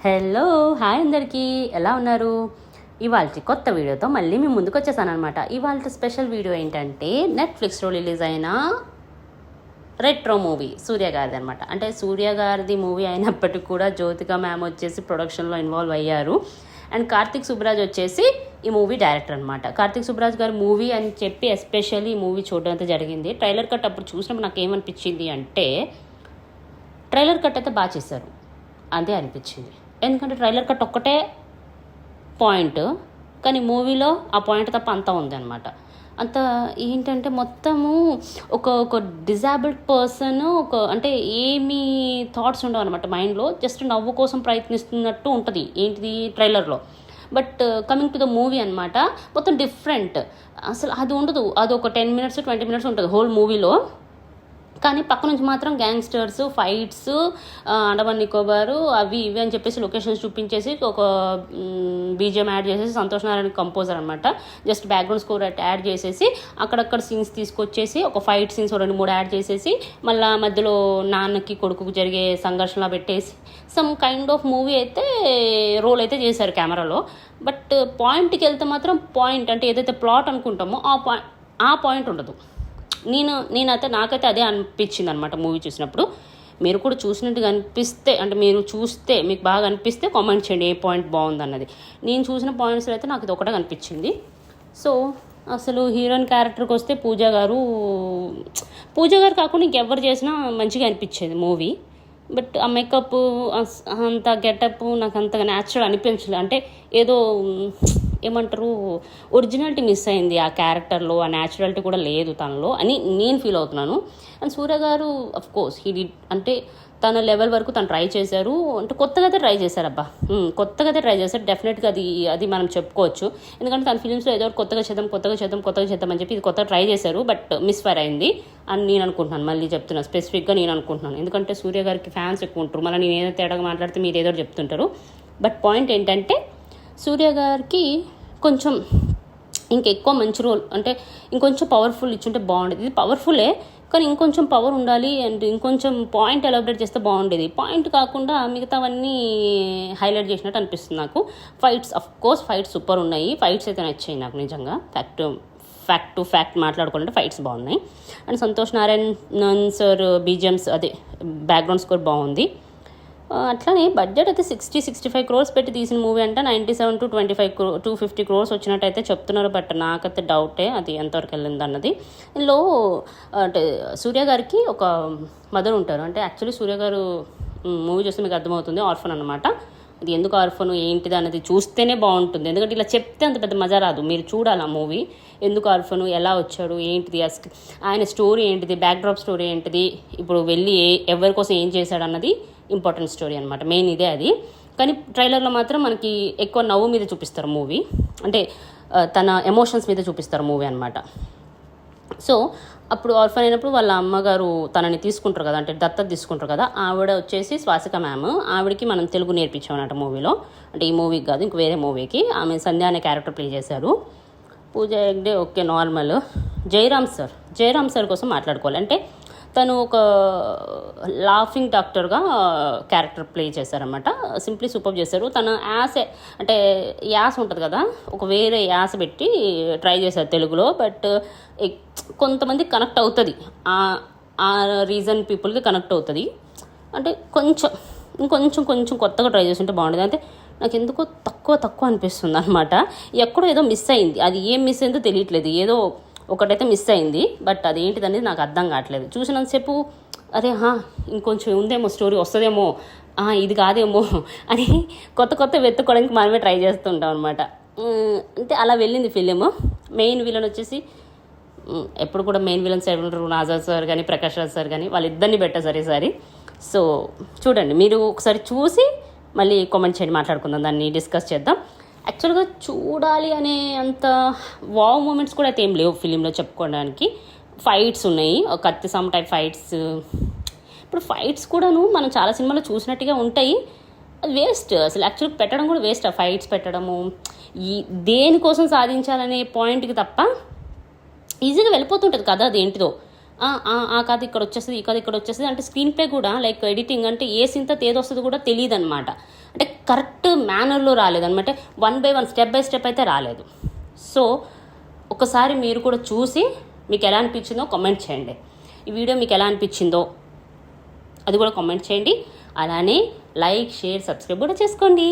Hello hi అందరికీ ఎలా ఉన్నారు? ఇవాళ కొత్త వీడియోతో మళ్ళీ మేము ముందుకు వచ్చేసాను అనమాట. ఇవాళ స్పెషల్ వీడియో ఏంటంటే నెట్ఫ్లిక్స్లో రిలీజ్ అయిన రెట్రో మూవీ సూర్య గారిది అనమాట. అంటే సూర్య గారిది మూవీ అయినప్పటికీ కూడా జ్యోతిక మ్యామ్ వచ్చేసి ప్రొడక్షన్లో ఇన్వాల్వ్ అయ్యారు. అండ్ కార్తిక్ సుబ్బరాజ్ వచ్చేసి ఈ మూవీ డైరెక్టర్ అనమాట. కార్తిక్ సుబ్బరాజ్ గారి మూవీ అని చెప్పి ఎస్పెషల్లీ ఈ మూవీ చూడడం అయితే జరిగింది. ట్రైలర్ కట్ అప్పుడు చూసినప్పుడు నాకు ఏమనిపించింది అంటే ట్రైలర్ కట్ అయితే బాగా చేశారు అదే అనిపించింది. ఎందుకంటే ట్రైలర్ కట్ ఒక్కటే పాయింట్, కానీ మూవీలో ఆ పాయింట్ తప్ప అంతా ఉంది అనమాట. అంత ఏంటంటే మొత్తము ఒక డిజాబుల్డ్ పర్సన్ అంటే ఏమీ థాట్స్ ఉండవు అనమాట మైండ్లో, జస్ట్ నవ్వు కోసం ప్రయత్నిస్తున్నట్టు ఉంటుంది ఏంటిది ట్రైలర్లో. But coming to the movie అనమాట మొత్తం డిఫరెంట్. అసలు అది ఉండదు, అది ఒక 10 minutes 20 minutes ఉంటుంది హోల్ మూవీలో. కానీ పక్క నుంచి మాత్రం గ్యాంగ్స్టర్స్, ఫైట్స్, అండమాన్ నికోబారు అవి ఇవి అని చెప్పేసి లొకేషన్స్ చూపించేసి ఒక బీజిఎం యాడ్ చేసేసి సంతోష్ నారాయణ కంపోజర్ అనమాట జస్ట్ బ్యాక్గ్రౌండ్ స్కోర్ యాడ్ చేసేసి అక్కడక్కడ సీన్స్ తీసుకొచ్చేసి ఒక ఫైట్ సీన్స్ 2-3 యాడ్ చేసేసి మళ్ళీ మధ్యలో నాన్నకి కొడుకుకు జరిగే సంఘర్షణలా పెట్టేసి సమ్ కైండ్ ఆఫ్ మూవీ అయితే రోల్ అయితే చేశారు కెమెరాలో. బట్ పాయింట్కి వెళ్తే మాత్రం పాయింట్ అంటే ఏదైతే ప్లాట్ అనుకుంటామో ఆ పాయింట్ ఉండదు. నాకైతే అదే అనిపించింది అనమాట మూవీ చూసినప్పుడు. మీరు కూడా చూసినట్టుగా అనిపిస్తే, అంటే మీరు చూస్తే మీకు బాగా అనిపిస్తే కామెంట్ చేయండి ఏ పాయింట్ బాగుందన్నది. నేను చూసిన పాయింట్స్లో అయితే నాకు ఇది ఒకటే కనిపించింది. సో అసలు హీరోయిన్ క్యారెక్టర్కి వస్తే పూజ గారు కాకుండా ఇంకెవరు చేసినా మంచిగా అనిపించేది మూవీ. బట్ ఆ మేకప్ అంత గెటప్ నాకు అంతగా న్యాచురల్ అనిపించలేదు. అంటే ఏదో ఏమంటారు ఒరిజినాలిటీ మిస్ అయింది ఆ క్యారెక్టర్లో, ఆ న్యాచురాలిటీ కూడా లేదు తనలో అని నేను ఫీల్ అవుతున్నాను. అండ్ సూర్య గారు అఫ్ కోర్స్ అంటే తన లెవెల్ వరకు తను ట్రై చేశారు. అంటే కొత్తగా అయితే ట్రై చేశారు డెఫినెట్గా అది మనం చెప్పుకోవచ్చు. ఎందుకంటే తన ఫిలిమ్స్లో ఏదో కొత్తగా చేద్దాం అని చెప్పి ఇది కొత్తగా ట్రై చేశారు. బట్ మిస్ఫైర్ అయింది అని నేను అనుకుంటున్నాను. మళ్ళీ చెప్తున్నాను, స్పెసిఫిక్గా నేను అనుకుంటున్నాను. ఎందుకంటే సూర్య గారికి ఫ్యాన్స్ ఎక్కువ ఉంటారు. మళ్ళీ నేను ఏదో తేడాగా మాట్లాడితే మీరు ఏదో చెప్తుంటారు. బట్ పాయింట్ ఏంటంటే సూర్య గారికి కొంచెం ఇంకెక్కువ మంచి రోల్, అంటే ఇంకొంచెం పవర్ఫుల్ ఇచ్చుంటే బాగుండేది. ఇది పవర్ఫుల్లే కానీ ఇంకొంచెం పవర్ ఉండాలి అండ్ ఇంకొంచెం పాయింట్ ఎలాబరేట్ చేస్తే బాగుండేది. పాయింట్ కాకుండా మిగతావన్నీ హైలైట్ చేసినట్టు అనిపిస్తుంది నాకు. Fights of course fights super ఉన్నాయి. ఫైట్స్ అయితే నచ్చాయి నాకు నిజంగా. ఫ్యాక్ట్ మాట్లాడుకోవాలంటే ఫైట్స్ బాగున్నాయి. And Santosh Narayan sir BGMs అదే బ్యాక్గ్రౌండ్ స్కోర్ బాగుంది. అట్లానే బడ్జెట్ అయితే 60-65 crores పెట్టి తీసిన మూవీ అంటే 97 to 250 crores వచ్చినట్టయితే చెప్తున్నారు. బట్ నాకైతే డౌటే అది ఎంతవరకు వెళ్ళింది అన్నది. ఇందులో అంటే సూర్య గారికి ఒక మదర్ ఉంటారు. అంటే యాక్చువల్లీ సూర్య గారు మూవీ చూస్తే మీకు అర్థమవుతుంది ఆర్ఫన్ అనమాట. అది ఎందుకు ఆర్ఫన్ ఏంటిది అన్నది చూస్తేనే బాగుంటుంది. ఎందుకంటే ఇలా చెప్తే అంత పెద్ద మజా రాదు. మీరు చూడాలి ఆ మూవీ. ఎందుకు ఆర్ఫను, ఎలా వచ్చాడు, ఏంటిది, ఆయన స్టోరీ ఏంటిది, బ్యాక్డ్రాప్ స్టోరీ ఏంటిది, ఇప్పుడు వెళ్ళి ఎవరి కోసం ఏం చేశాడు అన్నది ఇంపార్టెంట్ స్టోరీ అనమాట. మెయిన్ ఇదే అది. కానీ ట్రైలర్లో మాత్రం మనకి ఎక్కువ నవ్వు మీద చూపిస్తారు మూవీ, అంటే తన ఎమోషన్స్ మీద చూపిస్తారు మూవీ అనమాట. సో అప్పుడు ఆర్ఫన్ అయినప్పుడు వాళ్ళ అమ్మగారు తనని తీసుకుంటారు కదా, అంటే దత్తత తీసుకుంటారు కదా. ఆవిడ వచ్చేసి స్వాసిక మ్యామ్. ఆవిడకి మనం తెలుగు నేర్పించామన్నమాట మూవీలో. అంటే ఈ మూవీకి కాదు, ఇంక వేరే మూవీకి ఆమె సంధ్య అనే క్యారెక్టర్ ప్లే చేశారు. Pooja Hegde okay normal. Jayaram sir కోసం మాట్లాడుకోవాలి. అంటే తను ఒక లాఫింగ్ డాక్టర్గా క్యారెక్టర్ ప్లే చేశారనమాట. సింప్లీ సూపర్ చేశారు. తన యాస ఉంటుంది కదా, ఒక వేరే యాస పెట్టి ట్రై చేశారు తెలుగులో. బట్ కొంతమంది కనెక్ట్ అవుతుంది, ఆ రీజన్ పీపుల్కి కనెక్ట్ అవుతుంది. అంటే కొంచెం కొత్తగా ట్రై చేస్తుంటే బాగుండేది. అంటే నాకు ఎందుకో తక్కువ అనిపిస్తుంది అనమాట. ఎక్కడో ఏదో మిస్ అయింది. అది ఏం మిస్ అయిందో తెలియట్లేదు. ఏదో ఒకటైతే మిస్ అయింది. బట్ అదేంటిది అనేది నాకు అర్థం కావట్లేదు. చూసినంతసేపు అదే ఇంకొంచెం ఉందేమో, స్టోరీ వస్తుందేమో, ఇది కాదేమో అని కొత్త వెతుక్కోవడానికి మనమే ట్రై చేస్తుంటాం అనమాట. అంటే అలా వెళ్ళింది ఫిలిం. మెయిన్ విలన్ వచ్చేసి ఎప్పుడు కూడా మెయిన్ విలన్స్ ఎవరు నాజర్ సార్ కానీ ప్రకాష్ రాజ్ సార్ కానీ వాళ్ళిద్దరిని పెట్టారు ఈసారి. సో చూడండి, మీరు ఒకసారి చూసి మళ్ళీ కామెంట్ చేయండి, మాట్లాడుకుందాం, దాన్ని డిస్కస్ చేద్దాం. యాక్చువల్గా చూడాలి అనే అంత వావ్ మూమెంట్స్ కూడా అయితే ఏం లేవు ఫిలింలో చెప్పుకోవడానికి. ఫైట్స్ ఉన్నాయి, కత్తి సమ్ టైప్ ఫైట్స్. ఇప్పుడు ఫైట్స్ కూడాను మనం చాలా సినిమాలో చూసినట్టుగా ఉంటాయి. అది వేస్ట్ అసలు. యాక్చువల్గా పెట్టడం కూడా వేస్ట్. ఆ ఫైట్స్ పెట్టడము దేనికోసం సాధించాలనే పాయింట్కి తప్ప ఈజీగా వెళ్ళిపోతుంటుంది కదా. అది ఏంటిదో ఆ కథ ఇక్కడ వచ్చేస్తుంది, ఈ కథ ఇక్కడ వచ్చేస్తుంది అంటే స్క్రీన్ ప్లే కూడా లైక్ ఎడిటింగ్ అంటే ఏ సింత ఏదొస్తుందో కూడా తెలియదు అనమాట. అంటే కరెక్ట్ మేనర్లో రాలేదనమాట. 1 by 1 స్టెప్ బై స్టెప్ అయితే రాలేదు. సో ఒకసారి మీరు కూడా చూసి మీకు ఎలా అనిపించిందో కామెంట్ చేయండి. ఈ వీడియో మీకు ఎలా అనిపించిందో అది కూడా కామెంట్ చేయండి. అలానే లైక్, షేర్, సబ్స్క్రైబ్ కూడా చేసుకోండి.